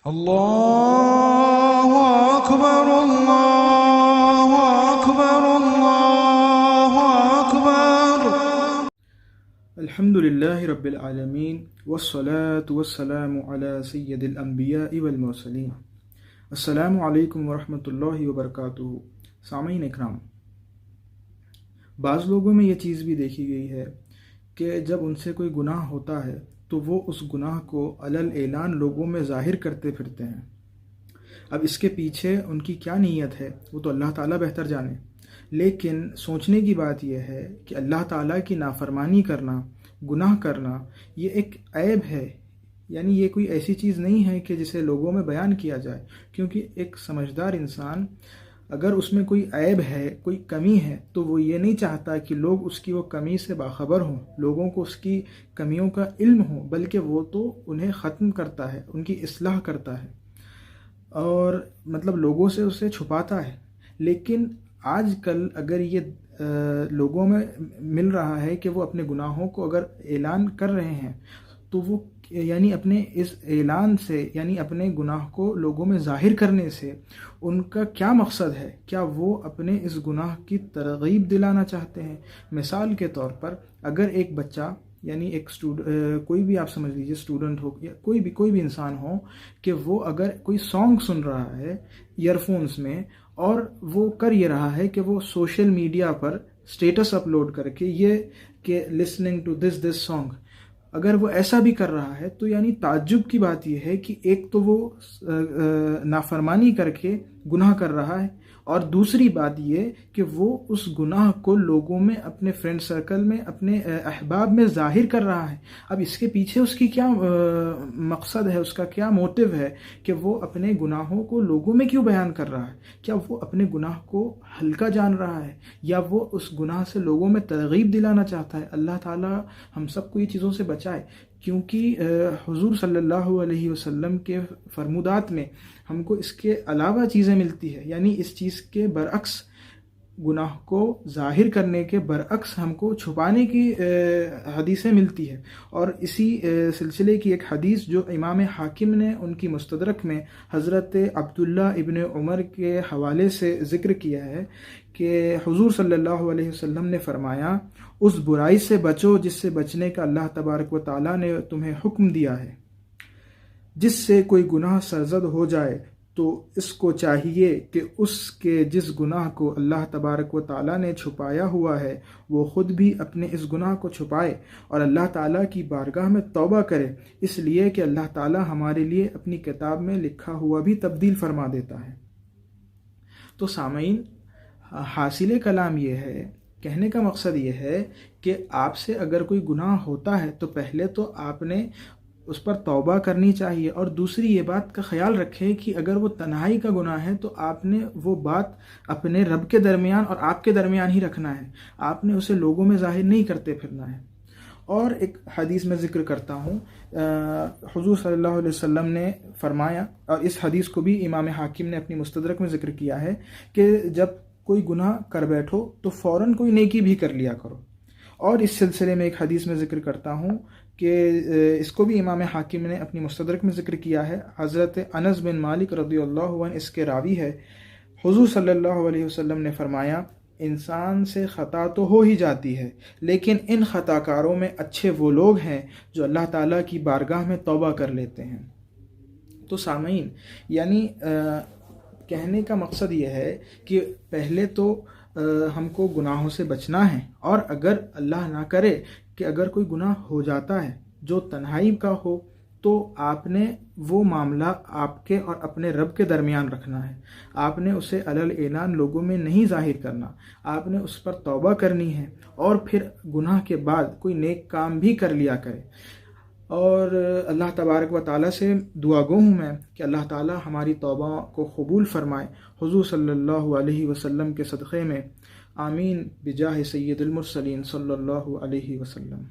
اللہ اکبر اللہ اکبر اللہ اکبر۔ الحمد للہ رب العالمین والصلاة والسلام علی سید الانبیاء والمرسلین۔ السلام علیکم ورحمۃ اللہ وبرکاتہ۔ سامعین اکرام، بعض لوگوں میں یہ چیز بھی دیکھی گئی ہے کہ جب ان سے کوئی گناہ ہوتا ہے تو وہ اس گناہ کو علل اعلان لوگوں میں ظاہر کرتے پھرتے ہیں۔ اب اس کے پیچھے ان کی کیا نیت ہے وہ تو اللہ تعالیٰ بہتر جانے، لیکن سوچنے کی بات یہ ہے کہ اللہ تعالیٰ کی نافرمانی کرنا، گناہ کرنا، یہ ایک عیب ہے۔ یعنی یہ کوئی ایسی چیز نہیں ہے کہ جسے لوگوں میں بیان کیا جائے، کیونکہ ایک سمجھدار انسان اگر اس میں کوئی عیب ہے، کوئی کمی ہے، تو وہ یہ نہیں چاہتا کہ لوگ اس کی وہ کمی سے باخبر ہوں، لوگوں کو اس کی کمیوں کا علم ہو، بلکہ وہ تو انہیں ختم کرتا ہے، ان کی اصلاح کرتا ہے، اور مطلب لوگوں سے اسے چھپاتا ہے۔ لیکن آج کل اگر یہ لوگوں میں مل رہا ہے کہ وہ اپنے گناہوں کو اگر اعلان کر رہے ہیں، تو وہ یعنی اپنے اس اعلان سے، یعنی اپنے گناہ کو لوگوں میں ظاہر کرنے سے ان کا کیا مقصد ہے؟ کیا وہ اپنے اس گناہ کی ترغیب دلانا چاہتے ہیں؟ مثال کے طور پر اگر ایک بچہ، یعنی ایک کوئی بھی آپ سمجھ لیجیے، اسٹوڈنٹ ہو یا کوئی بھی انسان ہو، کہ وہ اگر کوئی سانگ سن رہا ہے ایئر فونز میں، اور وہ کر یہ رہا ہے کہ وہ سوشل میڈیا پر سٹیٹس اپلوڈ کر کے یہ کہ لسننگ ٹو دس سانگ، اگر وہ ایسا بھی کر رہا ہے تو یعنی تعجب کی بات یہ ہے کہ ایک تو وہ نافرمانی کر کے گناہ کر رہا ہے، اور دوسری بات یہ کہ وہ اس گناہ کو لوگوں میں، اپنے فرینڈ سرکل میں، اپنے احباب میں ظاہر کر رہا ہے۔ اب اس کے پیچھے اس کی کیا مقصد ہے، اس کا کیا موٹو ہے کہ وہ اپنے گناہوں کو لوگوں میں کیوں بیان کر رہا ہے؟ کیا وہ اپنے گناہ کو ہلکا جان رہا ہے، یا وہ اس گناہ سے لوگوں میں ترغیب دلانا چاہتا ہے؟ اللہ تعالی ہم سب کو یہ چیزوں سے بچائے، کیونکہ حضور صلی اللہ علیہ وسلم کے فرمودات میں ہم کو اس کے علاوہ چیزیں ملتی ہے، یعنی اس چیز کے برعکس، گناہ کو ظاہر کرنے کے برعکس ہم کو چھپانے کی حدیثیں ملتی ہے۔ اور اسی سلسلے کی ایک حدیث جو امام حاکم نے ان کی مستدرک میں حضرت عبداللہ ابن عمر کے حوالے سے ذکر کیا ہے کہ حضور صلی اللہ علیہ وسلم نے فرمایا، اس برائی سے بچو جس سے بچنے کا اللہ تبارک و تعالیٰ نے تمہیں حکم دیا ہے۔ جس سے کوئی گناہ سرزد ہو جائے تو اس کو چاہیے کہ اس کے جس گناہ کو اللہ تبارک و تعالیٰ نے چھپایا ہوا ہے وہ خود بھی اپنے اس گناہ کو چھپائے اور اللہ تعالیٰ کی بارگاہ میں توبہ کرے، اس لیے کہ اللہ تعالیٰ ہمارے لیے اپنی کتاب میں لکھا ہوا بھی تبدیل فرما دیتا ہے۔ تو سامعین، حاصل کلام یہ ہے، کہنے کا مقصد یہ ہے کہ آپ سے اگر کوئی گناہ ہوتا ہے تو پہلے تو آپ نے اس پر توبہ کرنی چاہیے، اور دوسری یہ بات کا خیال رکھیں کہ اگر وہ تنہائی کا گناہ ہے تو آپ نے وہ بات اپنے رب کے درمیان اور آپ کے درمیان ہی رکھنا ہے، آپ نے اسے لوگوں میں ظاہر نہیں کرتے پھرنا ہے۔ اور ایک حدیث میں ذکر کرتا ہوں، حضور صلی اللہ علیہ وسلم نے فرمایا، اور اس حدیث کو بھی امام حاکم نے اپنی مستدرک میں ذکر کیا ہے، کہ جب کوئی گناہ کر بیٹھو تو فوراً کوئی نیکی بھی کر لیا کرو۔ اور اس سلسلے میں ایک حدیث میں ذکر کرتا ہوں کہ اس کو بھی امام حاکم نے اپنی مستدرک میں ذکر کیا ہے، حضرت انس بن مالک رضی اللہ عنہ اس کے راوی ہے، حضور صلی اللہ علیہ وسلم نے فرمایا، انسان سے خطا تو ہو ہی جاتی ہے، لیکن ان خطا کاروں میں اچھے وہ لوگ ہیں جو اللہ تعالیٰ کی بارگاہ میں توبہ کر لیتے ہیں۔ تو سامعین، یعنی کہنے کا مقصد یہ ہے کہ پہلے تو ہم کو گناہوں سے بچنا ہے، اور اگر اللہ نہ کرے کہ اگر کوئی گناہ ہو جاتا ہے جو تنہائی کا ہو، تو آپ نے وہ معاملہ آپ کے اور اپنے رب کے درمیان رکھنا ہے، آپ نے اسے علل اعلان لوگوں میں نہیں ظاہر کرنا، آپ نے اس پر توبہ کرنی ہے، اور پھر گناہ کے بعد کوئی نیک کام بھی کر لیا کرے۔ اور اللہ تبارک و تعالیٰ سے دعا گو ہوں میں کہ اللہ تعالیٰ ہماری توبہ کو قبول فرمائے، حضور صلی اللہ علیہ وسلم کے صدقے میں، آمین، بجاہ سید المرسلین صلی اللہ علیہ وسلم۔